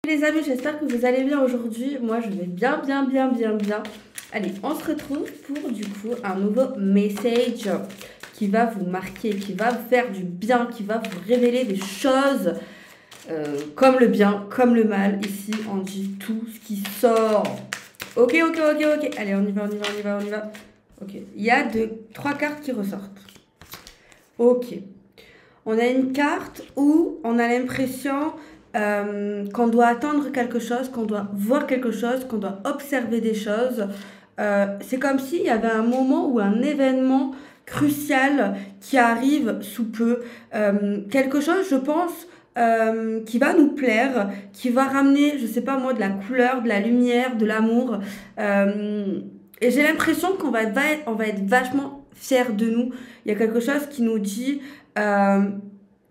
Les amis, j'espère que vous allez bien aujourd'hui. Moi, je vais bien. Allez, on se retrouve pour du coup un nouveau message qui va vous marquer, qui va vous faire du bien, qui va vous révéler des choses comme le bien, comme le mal. Ici, on dit tout ce qui sort. Ok. Allez, on y va. Ok, il y a trois cartes qui ressortent. Ok. On a une carte où on a l'impression qu'on doit attendre quelque chose, qu'on doit voir quelque chose, qu'on doit observer des choses. C'est comme s'il y avait un moment ou un événement crucial qui arrive sous peu. Quelque chose, je pense, qui va nous plaire, qui va ramener, je sais pas moi, de la couleur, de la lumière, de l'amour. Et j'ai l'impression on va être vachement fiers de nous. Il y a quelque chose qui nous dit...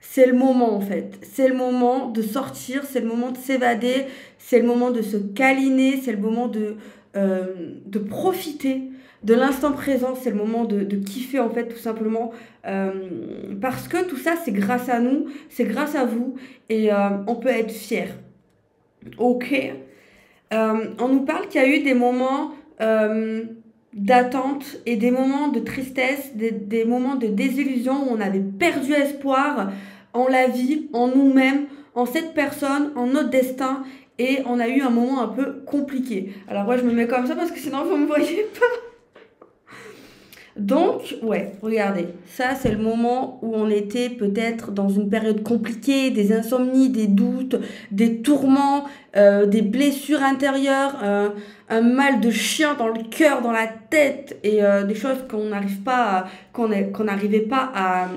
c'est le moment en fait, c'est le moment de sortir, c'est le moment de s'évader, c'est le moment de se câliner, c'est le moment de profiter de l'instant présent, c'est le moment de kiffer en fait tout simplement, parce que tout ça c'est grâce à nous, c'est grâce à vous et on peut être fier. Ok. On nous parle qu'il y a eu des moments d'attente et des moments de tristesse, des moments de désillusion où on avait perdu espoir en la vie, en nous-mêmes, en cette personne, en notre destin, et on a eu un moment un peu compliqué. Alors ouais, je me mets comme ça parce que sinon vous ne me voyez pas. Donc, ouais, regardez, ça c'est le moment où on était peut-être dans une période compliquée, des insomnies, des doutes, des tourments, des blessures intérieures, un mal de chien dans le cœur, dans la tête, et des choses qu'on n'arrivait pas à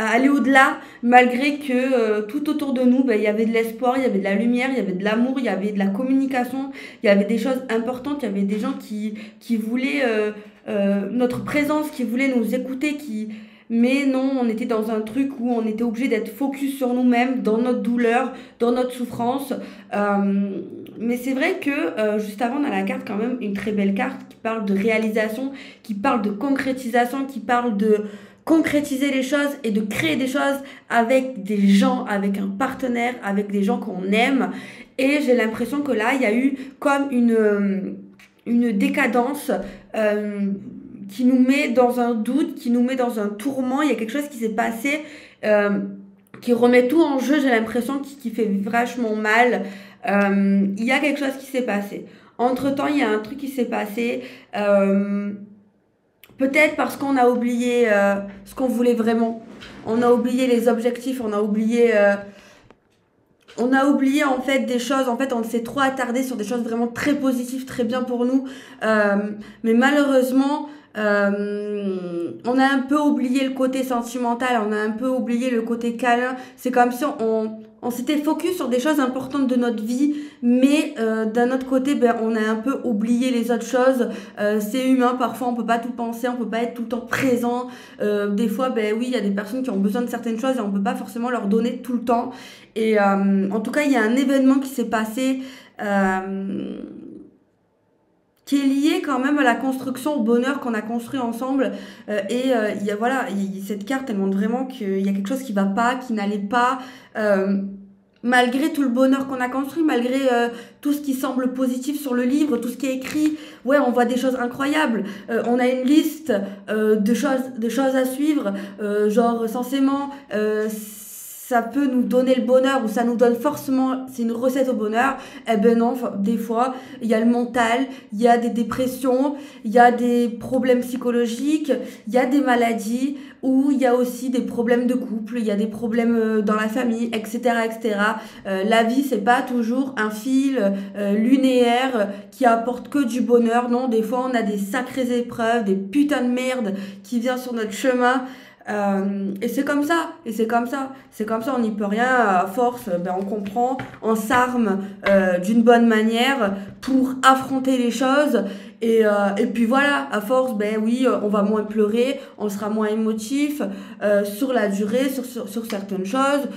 aller au-delà, malgré que tout autour de nous, il y avait de l'espoir, il y avait de la lumière, il y avait de l'amour, il y avait de la communication, il y avait des choses importantes, il y avait des gens qui voulaient notre présence, qui voulaient nous écouter, mais non, on était dans un truc où on était obligé d'être focus sur nous-mêmes, dans notre douleur, dans notre souffrance. Mais c'est vrai que juste avant, on a la carte quand même, une très belle carte qui parle de réalisation, qui parle de concrétisation, qui parle de concrétiser les choses et de créer des choses avec des gens, avec un partenaire, avec des gens qu'on aime. Et j'ai l'impression que là, il y a eu comme une décadence qui nous met dans un doute, qui nous met dans un tourment. Il y a quelque chose qui s'est passé qui remet tout en jeu, j'ai l'impression, qui fait vachement mal. Il y a quelque chose qui s'est passé. Entre-temps, il y a un truc qui s'est passé... peut-être parce qu'on a oublié ce qu'on voulait vraiment. On a oublié les objectifs, on a oublié en fait des choses. En fait, on s'est trop attardé sur des choses vraiment très positives, très bien pour nous. Mais malheureusement, on a un peu oublié le côté sentimental, on a un peu oublié le côté câlin. C'est comme si on s'était focus sur des choses importantes de notre vie, mais d'un autre côté, on a un peu oublié les autres choses. C'est humain, parfois on peut pas tout penser, on peut pas être tout le temps présent. Des fois, oui, il y a des personnes qui ont besoin de certaines choses et on peut pas forcément leur donner tout le temps. Et en tout cas, il y a un événement qui s'est passé qui est lié quand même à la construction, au bonheur qu'on a construit ensemble. Il y a, voilà, cette carte, elle montre vraiment qu'il y a quelque chose qui va pas, qui n'allait pas. Malgré tout le bonheur qu'on a construit, malgré tout ce qui semble positif sur le livre, tout ce qui est écrit, ouais, on voit des choses incroyables. On a une liste de choses à suivre, genre censément... ça peut nous donner le bonheur ou ça nous donne forcément, c'est une recette au bonheur. Eh ben non, des fois, il y a le mental, il y a des dépressions, il y a des problèmes psychologiques, il y a des maladies ou il y a aussi des problèmes de couple, il y a des problèmes dans la famille, etc. La vie, c'est pas toujours un fil linéaire qui apporte que du bonheur. Non, des fois, on a des sacrées épreuves, des putains de merde qui viennent sur notre chemin. Et c'est comme ça, on n'y peut rien, à force, on comprend, on s'arme d'une bonne manière pour affronter les choses. Et puis voilà, à force, ben oui, on va moins pleurer, on sera moins émotif sur la durée, sur certaines choses.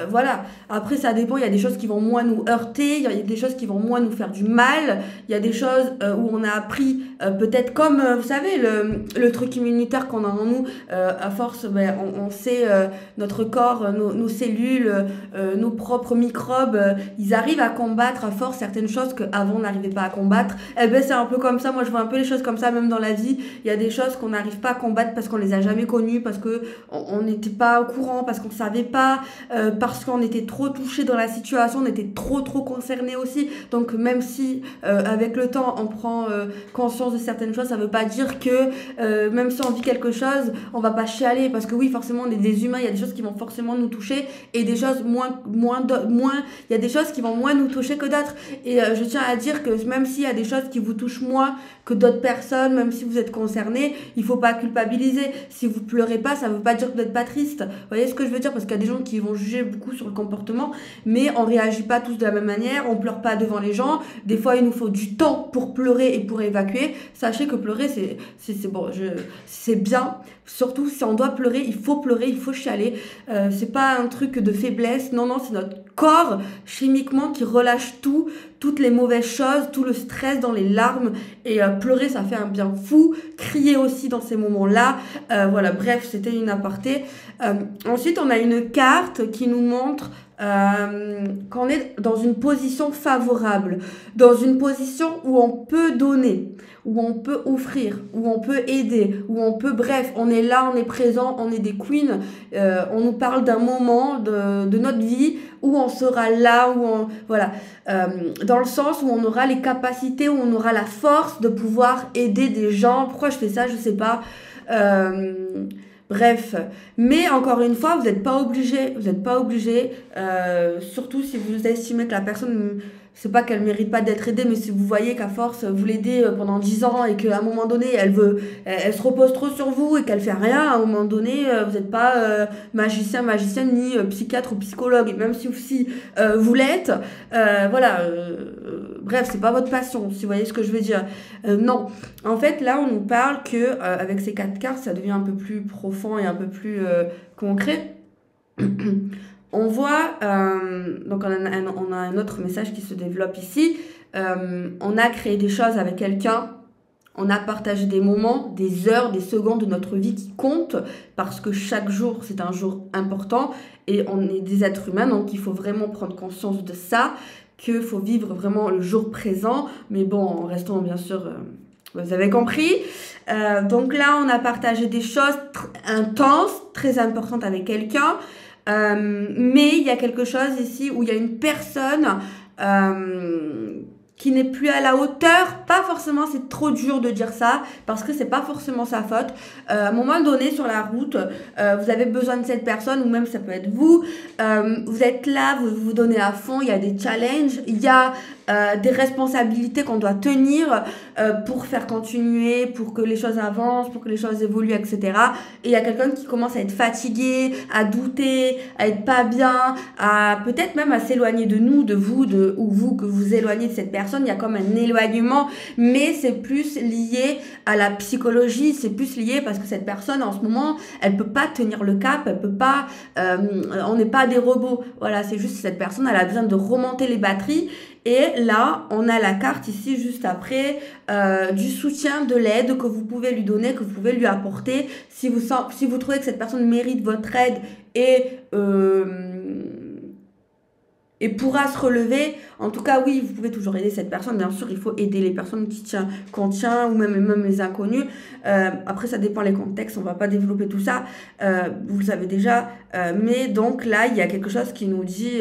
Voilà. Après, ça dépend, il y a des choses qui vont moins nous heurter, il y a des choses qui vont moins nous faire du mal, il y a des choses où on a appris, peut-être comme, vous savez, le truc immunitaire qu'on a en nous, à force, ben, on sait, notre corps, nos cellules, nos propres microbes, ils arrivent à combattre à force certaines choses qu'avant on n'arrivait pas à combattre. Eh ben, c'est un peu comme ça, moi je vois un peu les choses comme ça, même dans la vie. Il y a des choses qu'on n'arrive pas à combattre parce qu'on les a jamais connues, parce qu'on n'était pas au courant, parce qu'on savait pas, parce qu'on était trop touché dans la situation, on était trop concerné aussi. Donc même si avec le temps on prend conscience de certaines choses, ça veut pas dire que même si on vit quelque chose, on va pas chialer, parce que oui, forcément on est des humains, il y a des choses qui vont forcément nous toucher et des choses il y a des choses qui vont moins nous toucher que d'autres. Et je tiens à dire que même s'il y a des choses qui vous touchent moins que d'autres personnes, même si vous êtes concerné, il faut pas culpabiliser. Si vous pleurez pas, ça veut pas dire que vous n'êtes pas triste. Vous voyez ce que je veux dire? Parce qu'il y a des gens qui vont juger beaucoup sur le comportement, mais on réagit pas tous de la même manière, on pleure pas devant les gens. Des fois, il nous faut du temps pour pleurer et pour évacuer. Sachez que pleurer, c'est bon, c'est bien. Surtout si on doit pleurer, il faut chialer. C'est pas un truc de faiblesse. Non, c'est notre corps chimiquement qui relâche toutes les mauvaises choses, tout le stress dans les larmes. Et pleurer, ça fait un bien fou. Crier aussi dans ces moments-là. Voilà, bref, c'était une aparté. Ensuite, on a une carte qui nous montre qu'on est dans une position favorable, dans une position où on peut donner, où on peut offrir, où on peut aider, où on peut, bref, on est là, on est présent, on est des queens, on nous parle d'un moment de notre vie où on sera là, voilà, dans le sens où on aura les capacités, où on aura la force de pouvoir aider des gens. Pourquoi je fais ça, je sais pas. Bref, mais encore une fois, vous n'êtes pas obligé, surtout si vous estimez que la personne, c'est pas qu'elle mérite pas d'être aidée, mais si vous voyez qu'à force, vous l'aidez pendant 10 ans et qu'à un moment donné, elle se repose trop sur vous et qu'elle fait rien, à un moment donné, vous n'êtes pas magicienne, ni psychiatre ou psychologue, et même si vous l'êtes, voilà, bref, c'est pas votre passion, si vous voyez ce que je veux dire. Non, en fait, là, on nous parle que avec ces 4 cartes, ça devient un peu plus profond et un peu plus concret. On voit, donc on a un autre message qui se développe ici. On a créé des choses avec quelqu'un, on a partagé des moments, des heures, des secondes de notre vie qui comptent, parce que chaque jour, c'est un jour important et on est des êtres humains, donc il faut vraiment prendre conscience de ça, qu'il faut vivre vraiment le jour présent, mais bon, en restant bien sûr, vous avez compris. Donc là, on a partagé des choses intenses, très importantes avec quelqu'un. Mais il y a quelque chose ici où il y a une personne qui n'est plus à la hauteur. Pas forcément, c'est trop dur de dire ça, parce que c'est pas forcément sa faute. À un moment donné, sur la route, vous avez besoin de cette personne, ou même ça peut être vous. Vous êtes là, vous vous donnez à fond, il y a des challenges, il y a des responsabilités qu'on doit tenir pour faire continuer, pour que les choses avancent, pour que les choses évoluent, etc. Et il y a quelqu'un qui commence à être fatigué, à douter, à être pas bien, à peut-être même à s'éloigner de nous, de vous, ou vous que vous éloignez de cette personne. Il y a comme un éloignement, mais c'est plus lié à la psychologie, c'est plus lié parce que cette personne en ce moment, elle peut pas tenir le cap, elle peut pas, on n'est pas des robots. Voilà, c'est juste que cette personne, elle a besoin de remonter les batteries. Et là, on a la carte ici juste après du soutien, de l'aide que vous pouvez lui donner, que vous pouvez lui apporter. Si vous trouvez que cette personne mérite votre aide et pourra se relever, en tout cas, oui, vous pouvez toujours aider cette personne. Bien sûr, il faut aider les personnes qu'on tient ou même les inconnus. Après, ça dépend les contextes, on ne va pas développer tout ça, vous le savez déjà. Mais donc là, il y a quelque chose qui nous dit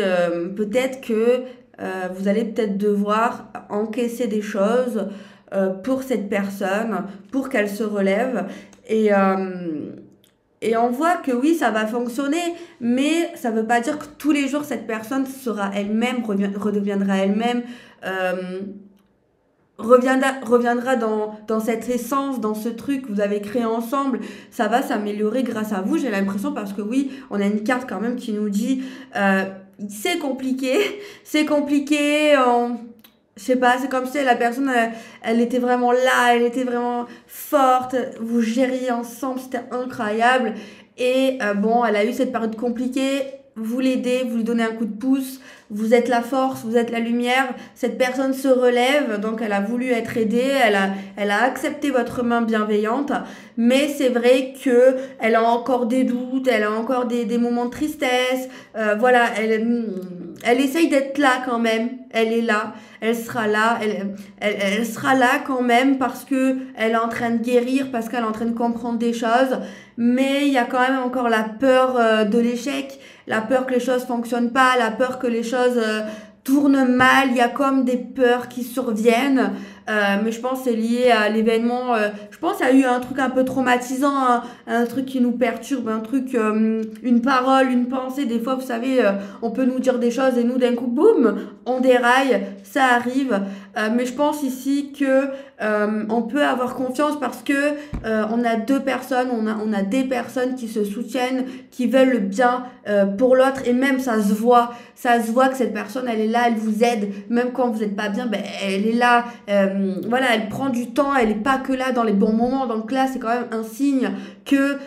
peut-être que vous allez peut-être devoir encaisser des choses pour cette personne, pour qu'elle se relève. Et on voit que oui, ça va fonctionner, mais ça ne veut pas dire que tous les jours, cette personne sera elle-même, redeviendra elle-même, reviendra dans cette essence, dans ce truc que vous avez créé ensemble. Ça va s'améliorer grâce à vous, j'ai l'impression, parce que oui, on a une carte quand même qui nous dit... c'est compliqué, Je sais pas, c'est comme si la personne, elle était vraiment là, elle était vraiment forte, vous gériez ensemble, c'était incroyable. Et bon, elle a eu cette période compliquée, vous l'aidez, vous lui donnez un coup de pouce, vous êtes la force, vous êtes la lumière, cette personne se relève, donc elle a voulu être aidée, elle a accepté votre main bienveillante, mais c'est vrai que elle a encore des doutes, elle a encore des moments de tristesse, voilà, elle essaye d'être là quand même, elle est là, elle sera là, elle sera là quand même parce que elle est en train de guérir, parce qu'elle est en train de comprendre des choses, mais il y a quand même encore la peur de l'échec, la peur que les choses fonctionnent pas, la peur que les choses tournent mal, il y a comme des peurs qui surviennent, mais je pense que c'est lié à l'événement, je pense qu'il y a eu un truc un peu traumatisant, un truc qui nous perturbe, un truc, une parole, une pensée, des fois vous savez, on peut nous dire des choses et nous d'un coup, boum, on déraille, ça arrive, mais je pense ici que on peut avoir confiance parce que on a deux personnes, on a des personnes qui se soutiennent, qui veulent le bien pour l'autre et même ça se voit que cette personne elle est là, elle vous aide, même quand vous n'êtes pas bien, ben, elle est là, voilà, elle prend du temps, elle n'est pas que là dans les bons moments, donc là c'est quand même un signe que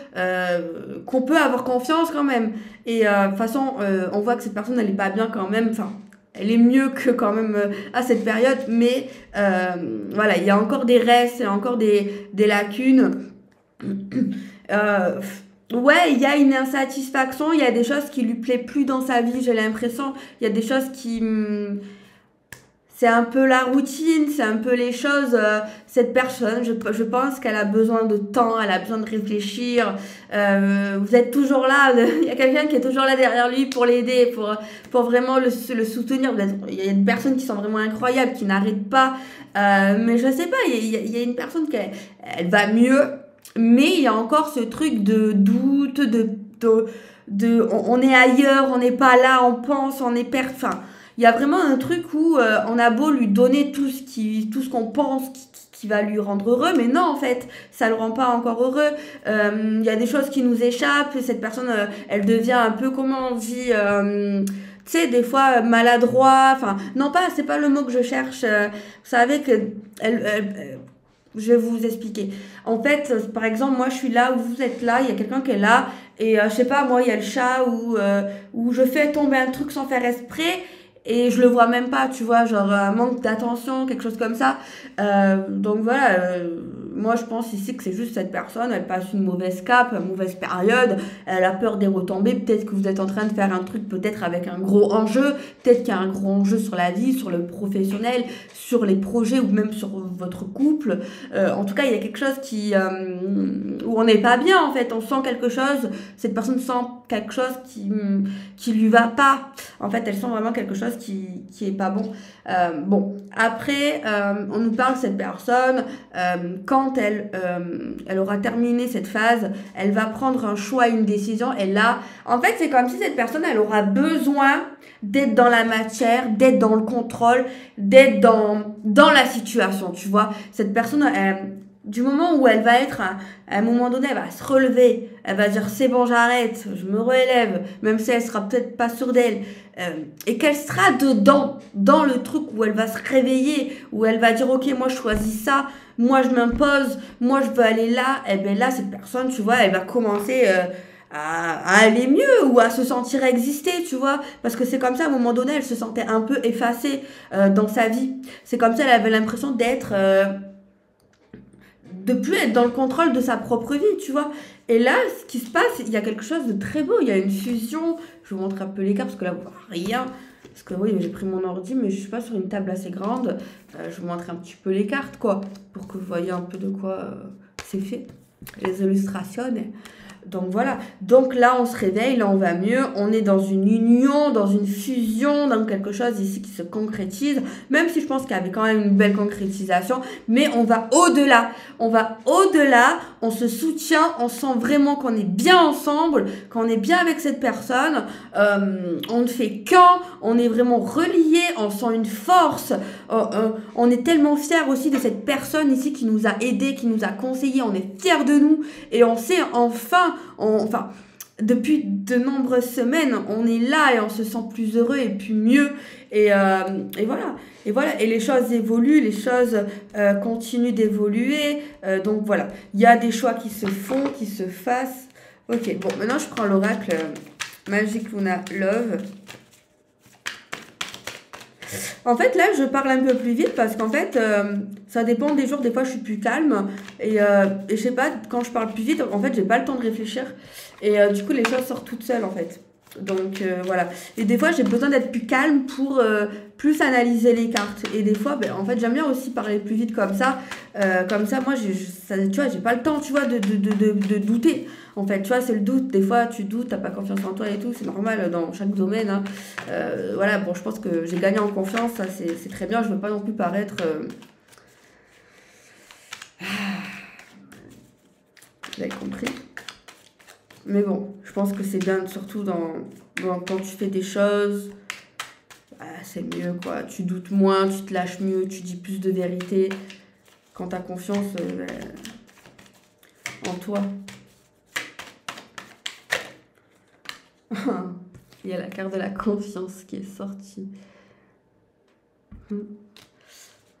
qu'on peut avoir confiance quand même. Et de toute façon, on voit que cette personne elle n'est pas bien quand même, enfin elle est mieux que quand même à cette période, mais voilà, il y a encore des restes, il y a encore des lacunes. Ouais, il y a une insatisfaction, il y a des choses qui lui plaît plus dans sa vie, j'ai l'impression. Il y a des choses qui... c'est un peu la routine, c'est un peu les choses. Cette personne, je pense qu'elle a besoin de temps, elle a besoin de réfléchir. Vous êtes toujours là, il y a quelqu'un qui est toujours là derrière lui pour l'aider, pour vraiment le soutenir. Il y a des personnes qui sont vraiment incroyables, qui n'arrêtent pas. Mais je sais pas, il y a une personne qui elle va mieux, mais il y a encore ce truc de doute, on est ailleurs, on n'est pas là, on pense, on est enfin, il y a vraiment un truc où on a beau lui donner tout ce qu'on pense qui va lui rendre heureux, mais non, en fait, ça le rend pas encore heureux. Il y a des choses qui nous échappent, cette personne, elle devient un peu, comment on dit, tu sais, des fois maladroit, enfin, non pas, c'est pas le mot que je cherche, vous savez que je vais vous expliquer. En fait, par exemple, moi je suis là où vous êtes là, il y a quelqu'un qui est là, et je sais pas, moi il y a le chat où je fais tomber un truc sans faire exprès, et je le vois même pas, tu vois, genre un manque d'attention, quelque chose comme ça. Donc voilà, moi je pense ici que c'est juste cette personne, elle passe une mauvaise cape, une mauvaise période, elle a peur des retombées, peut-être que vous êtes en train de faire un truc peut-être avec un gros enjeu, peut-être qu'il y a un gros enjeu sur la vie, sur le professionnel, sur les projets ou même sur votre couple. En tout cas, il y a quelque chose où on n'est pas bien en fait, on sent quelque chose, cette personne sent quelque chose qui lui va pas. En fait, elle sent vraiment quelque chose qui est pas bon. Bon, après, on nous parle de cette personne, quand elle aura terminé cette phase, elle va prendre un choix, une décision, et là, en fait, c'est comme si cette personne, elle aura besoin d'être dans la matière, d'être dans le contrôle, d'être dans la situation, tu vois. Cette personne, du moment où elle va être, à un moment donné, elle va se relever, elle va dire c'est bon, j'arrête, je me relève, même si elle sera peut-être pas sûre d'elle, et qu'elle sera dedans, dans le truc où elle va se réveiller, où elle va dire ok, moi je choisis ça, moi je m'impose, moi je veux aller là, et bien là, cette personne, tu vois, elle va commencer à aller mieux ou à se sentir exister, tu vois, parce que c'est comme ça, à un moment donné, elle se sentait un peu effacée dans sa vie. C'est comme ça, elle avait l'impression d'être... de plus être dans le contrôle de sa propre vie, tu vois. Et là, ce qui se passe, il y a quelque chose de très beau, il y a une fusion. Je vous montre un peu les cartes, parce que là, vous voyez rien. Parce que oui, j'ai pris mon ordi, mais je suis pas sur une table assez grande. Je vous montre un petit peu les cartes, quoi, pour que vous voyez un peu de quoi c'est fait. Les illustrations. Donc voilà, donc là on se réveille, là on va mieux, on est dans une union, dans une fusion, dans quelque chose ici qui se concrétise, même si je pense qu'il y avait quand même une belle concrétisation, mais on va au-delà, on se soutient, on sent vraiment qu'on est bien ensemble, qu'on est bien avec cette personne, on ne fait qu'un, on est vraiment reliés, on sent une force, on est tellement fiers aussi de cette personne ici qui nous a aidés, qui nous a conseillés, on est fiers de nous, et on sait enfin, depuis de nombreuses semaines, on est là et on se sent plus heureux et plus mieux. Et voilà. Et voilà. Et les choses évoluent, les choses continuent d'évoluer. Donc voilà. Il y a des choix qui se font, qui se fassent. Ok, bon, maintenant je prends l'oracle Magic Luna Love. En fait, là, je parle un peu plus vite parce qu'en fait, ça dépend des jours. Des fois, je suis plus calme. Et je sais pas, quand je parle plus vite, en fait, j'ai pas le temps de réfléchir. Et du coup, les choses sortent toutes seules, en fait. Donc, voilà. Et des fois, j'ai besoin d'être plus calme pour plus analyser les cartes. Et des fois, ben, en fait, j'aime bien aussi parler plus vite comme ça. Comme ça, moi, tu vois, j'ai pas le temps, tu vois, de douter. En fait, tu vois, c'est le doute. Des fois, tu doutes, t'as pas confiance en toi et tout. C'est normal dans chaque domaine. Hein. Voilà, bon, je pense que j'ai gagné en confiance. Ça, c'est très bien. Je veux pas non plus paraître... Vous avez compris. Mais bon, je pense que c'est bien, surtout quand tu fais des choses, c'est mieux, quoi. Tu doutes moins, tu te lâches mieux, tu dis plus de vérité. Quand tu as confiance en toi. Il y a la carte de la confiance qui est sortie.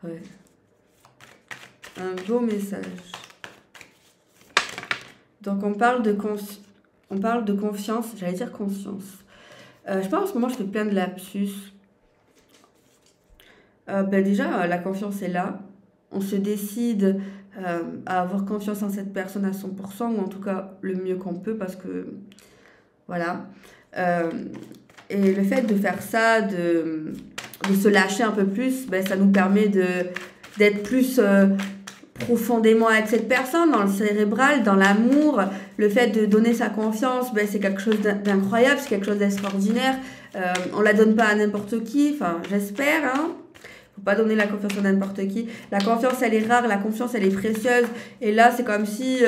Ouais. Un beau message. Donc on parle de confiance, j'allais dire conscience. Je pense en ce moment je fais plein de lapsus. Déjà, la confiance est là. On se décide à avoir confiance en cette personne à 100%, ou en tout cas le mieux qu'on peut, parce que voilà. Et le fait de faire ça, de se lâcher un peu plus, ça nous permet d'être plus profondément avec cette personne, dans le cérébral, dans l'amour. Le fait de donner sa confiance, c'est quelque chose d'incroyable, c'est quelque chose d'extraordinaire. On la donne pas à n'importe qui, enfin j'espère, hein. Faut pas donner la confiance à n'importe qui. La confiance, elle est rare, la confiance, elle est précieuse. Et là, c'est comme si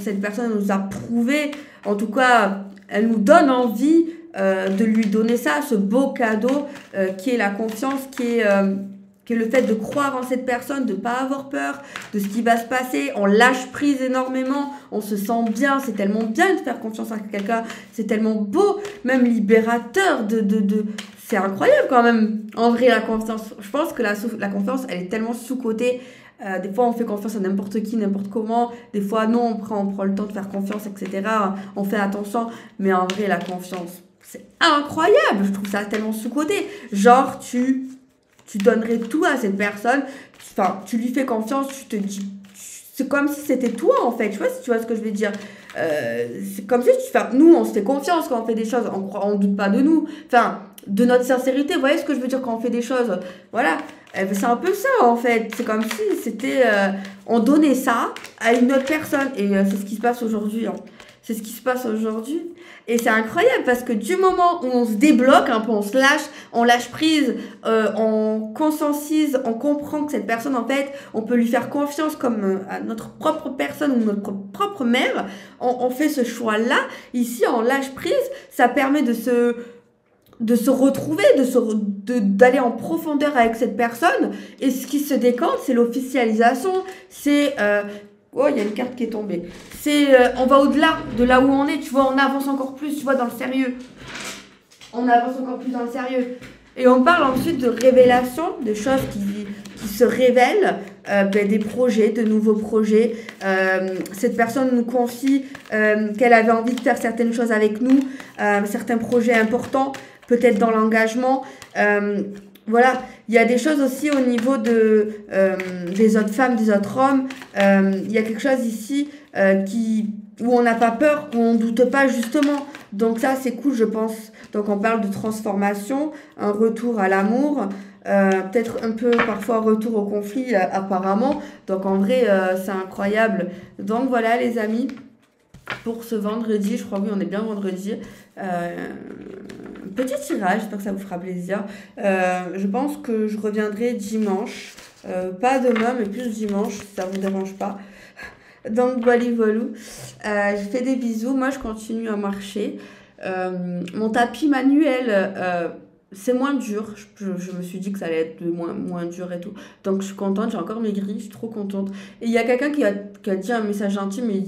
cette personne nous a prouvé, en tout cas, elle nous donne envie de lui donner ça, ce beau cadeau qui est la confiance, qui est le fait de croire en cette personne, de ne pas avoir peur de ce qui va se passer. On lâche prise énormément, on se sent bien, c'est tellement bien de faire confiance à quelqu'un, c'est tellement beau, même libérateur c'est incroyable quand même, en vrai, la confiance. Je pense que la confiance, elle est tellement sous-cotée. Des fois, on fait confiance à n'importe qui, n'importe comment. Des fois, non, on prend le temps de faire confiance, etc. On fait attention. Mais en vrai, la confiance, c'est incroyable. Je trouve ça tellement sous-coté. Genre, tu donnerais tout à cette personne. Enfin, tu lui fais confiance, tu te dis... C'est comme si c'était toi, en fait. Je sais pas si tu vois ce que je veux dire. C'est comme si nous, on se fait confiance quand on fait des choses. On doute pas de nous. Enfin, de notre sincérité. Vous voyez ce que je veux dire quand on fait des choses? Voilà. C'est un peu ça, en fait. C'est comme si c'était... on donnait ça à une autre personne. Et c'est ce qui se passe aujourd'hui. Hein. C'est ce qui se passe aujourd'hui. Et c'est incroyable parce que du moment où on se débloque un peu, on lâche prise, on conscientise, on comprend que cette personne, en fait, on peut lui faire confiance comme à notre propre personne ou notre propre mère, on fait ce choix-là. Ici, on lâche prise, ça permet de se retrouver, d'aller en profondeur avec cette personne. Et ce qui se décante, c'est l'officialisation, c'est... oh, il y a une carte qui est tombée. C'est, on va au-delà de là où on est, tu vois, on avance encore plus, tu vois, dans le sérieux. On avance encore plus dans le sérieux. Et on parle ensuite de révélation, de choses qui se révèlent, des projets, de nouveaux projets. Cette personne nous confie qu'elle avait envie de faire certaines choses avec nous, certains projets importants, peut-être dans l'engagement. Voilà, il y a des choses aussi au niveau des autres femmes, des autres hommes. Il y a quelque chose ici où on n'a pas peur, où on ne doute pas justement. Donc ça, c'est cool, je pense. Donc on parle de transformation, un retour à l'amour, peut-être un peu parfois retour au conflit apparemment. Donc en vrai, c'est incroyable. Donc voilà les amis, pour ce vendredi, je crois oui, on est bien vendredi. Petit tirage, j'espère que ça vous fera plaisir. Je pense que je reviendrai dimanche. Pas demain, mais plus dimanche, si ça vous dérange pas. Donc voilà, je fais des bisous. Moi, je continue à marcher. Mon tapis manuel, c'est moins dur. Je me suis dit que ça allait être moins dur et tout. Donc je suis contente, j'ai encore maigri, je suis trop contente. Et il y a quelqu'un qui a dit un message gentil, mais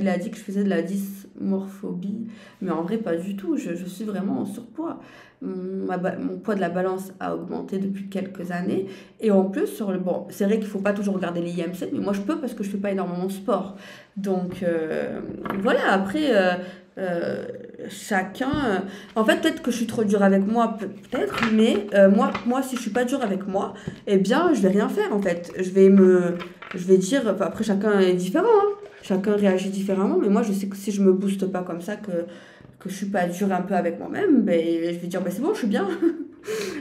il a dit que je faisais de la morphobie, mais en vrai pas du tout, je suis vraiment en surpoids. Mon poids de la balance a augmenté depuis quelques années et en plus sur le bon, c'est vrai qu'il faut pas toujours regarder les IMC, mais moi je peux parce que je fais pas énormément de sport. Donc voilà, après euh, chacun en fait peut-être que je suis trop dure avec moi peut-être, mais moi si je suis pas dure avec moi, eh bien je vais rien faire en fait. Je vais dire, enfin, après chacun est différent, hein. Chacun réagit différemment, mais moi je sais que si je me booste pas comme ça, que je suis pas dure un peu avec moi-même, ben, je vais dire ben, c'est bon, je suis bien.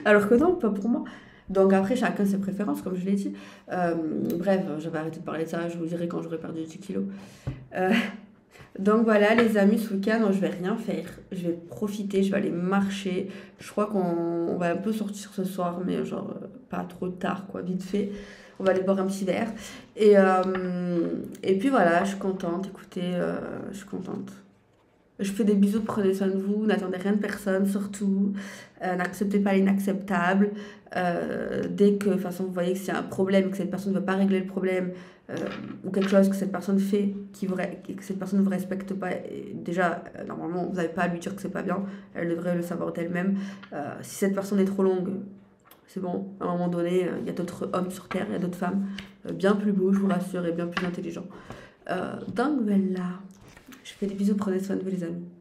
Alors que non, pas pour moi. Donc après, chacun ses préférences, comme je l'ai dit. Bref, je vais arrêter de parler de ça, je vous dirai quand j'aurai perdu 10 kilos. Euh, donc voilà, les amis, ce week-end, je vais rien faire. Je vais profiter, je vais aller marcher. Je crois qu'on va un peu sortir ce soir, mais genre pas trop tard, quoi, vite fait. On va aller boire un petit verre. Et puis voilà, je suis contente. Écoutez, je suis contente. Je fais des bisous, prenez soin de vous, n'attendez rien de personne, surtout. N'acceptez pas l'inacceptable. Dès que, de toute façon, vous voyez que c'est un problème, que cette personne ne veut pas régler le problème, ou quelque chose que cette personne fait, que cette personne ne vous respecte pas, et déjà, normalement, vous n'avez pas à lui dire que c'est pas bien, elle devrait le savoir d'elle-même. Si cette personne est trop longue, c'est bon, à un moment donné, il y a d'autres hommes sur Terre, il y a d'autres femmes, bien plus beaux, je vous rassure, et bien plus intelligents. Donc voilà. Je fais des bisous, prenez soin de vous les amis.